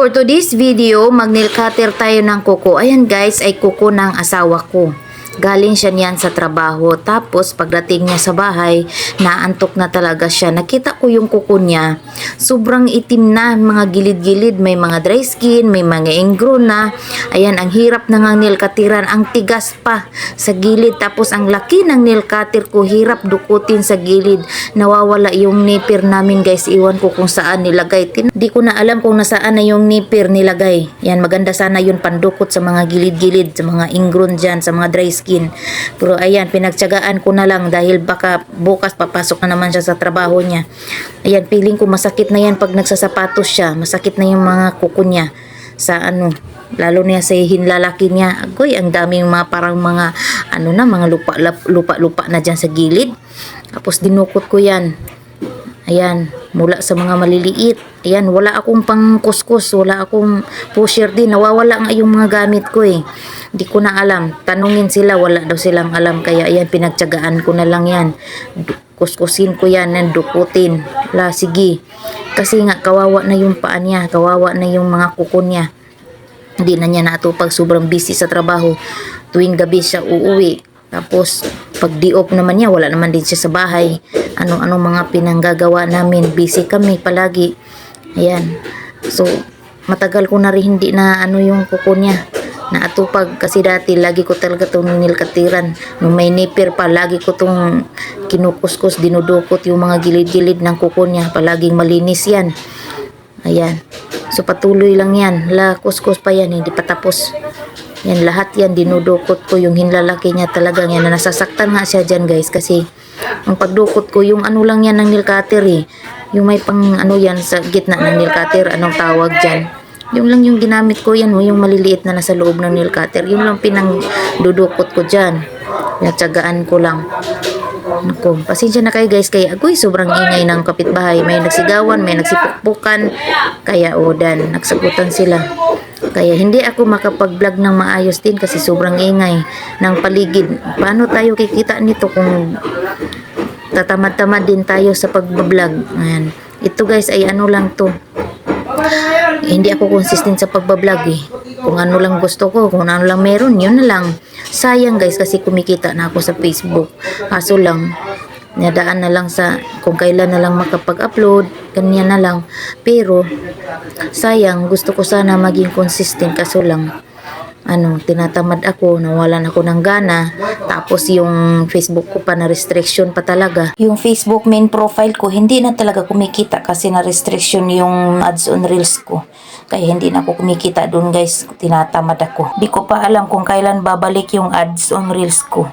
For today's video, mag-nail cutter tayo ng kuko. Ayan guys, ay kuko ng asawa ko. Galing siya niyan sa trabaho. Tapos pagdating niya sa bahay, naantok na talaga siya. Nakita ko yung kuko niya. Sobrang itim na, mga gilid-gilid. May mga dry skin, may mga ingrown na. Ayan, ang hirap na ng nail cutteran. Ang tigas pa sa gilid. Tapos ang laki ng nail cutter ko, hirap dukutin sa gilid. Nawawala yung nipper namin guys. Iwan ko kung saan nilagay. Hindi ko na alam kung nasaan na yung nipper nilagay. Yan, maganda sana yun pandukot sa mga gilid-gilid, sa mga ingrown dyan, sa mga dry skin. Pero ayan, pinagtyagaan ko na lang dahil baka bukas papasok na naman siya sa trabaho niya. Ayan, feeling ko masakit na yan pag nagsasapatos siya. Masakit na yung mga kuko niya sa ano, lalo na sa hinlalaki niya. Agoy, ang daming mga parang mga ano na, mga lupa na dyan sa gilid. Tapos dinukot ko yan. Ayan, mula sa mga maliliit. Ayan, wala akong pang kuskus, wala akong pusher din. Nawawala nga yung mga gamit ko eh. Hindi ko na alam. Tanungin sila, wala daw silang alam. Kaya ayan, pinagtyagaan ko na lang yan. Kuskusin ko yan, dukutin. Sige. Kasi nga, kawawa na yung paa niya. Kawawa na yung mga kuko niya. Hindi na niya natupag. Sobrang busy sa trabaho. Tuwing gabi siya uuwi. Tapos, pag di-off naman niya, wala naman din siya sa bahay. Ano-ano mga pinanggagawa namin. Busy kami palagi. Ayan. So, matagal ko na rin hindi na yung kuko niya. Naatupag kasi dati lagi ko talaga itong nilkatiran. Nung may nipper pa, lagi ko itong kinukuskus, dinudukot yung mga gilid-gilid ng kuko niya. Palaging malinis yan. Ayan. So, patuloy lang yan. Kuskus pa yan, hindi pa tapos. Yan, lahat yan, dinudukot ko yung hinlalaki niya talagang yan. Nasasaktan nga siya dyan guys kasi ang pagdukot ko, yung ano lang yan ng nail cutter eh. Yung may pang ano yan sa gitna ng nail cutter, anong tawag dyan. Yung lang yung ginamit ko yan, yung maliliit na nasa loob ng nail cutter. Yung lang pinangdudukot ko dyan. Natsagaan ko lang. Naku, pasensya na kayo guys, kaya agoy, sobrang ingay ng kapitbahay. May nagsigawan, may nagsipukpukan. Kaya dan, nagsagutan sila. Kaya hindi ako makapag-vlog ng maayos din kasi sobrang ingay ng paligid. Paano tayo kikita nito kung tatamad-tamad din tayo sa pag-vlog? Ayan. Ito guys ay ano lang to. Hindi ako consistent sa pag-vlog eh. Kung ano lang gusto ko, kung ano lang meron, yun na lang. Sayang guys kasi kumikita na ako sa Facebook. Kaso lang, nadaan na lang sa kung kailan na lang makapag-upload, ganyan na lang. Pero sayang, gusto ko sana maging consistent, kaso lang tinatamad ako, nawalan ako ng gana. Tapos yung Facebook ko pa na restriction pa talaga. Yung Facebook main profile ko hindi na talaga kumikita kasi na restriction yung ads on reels ko. Kaya hindi na ako kumikita doon guys, tinatamad ako. Di ko pa alam kung kailan babalik yung ads on reels ko.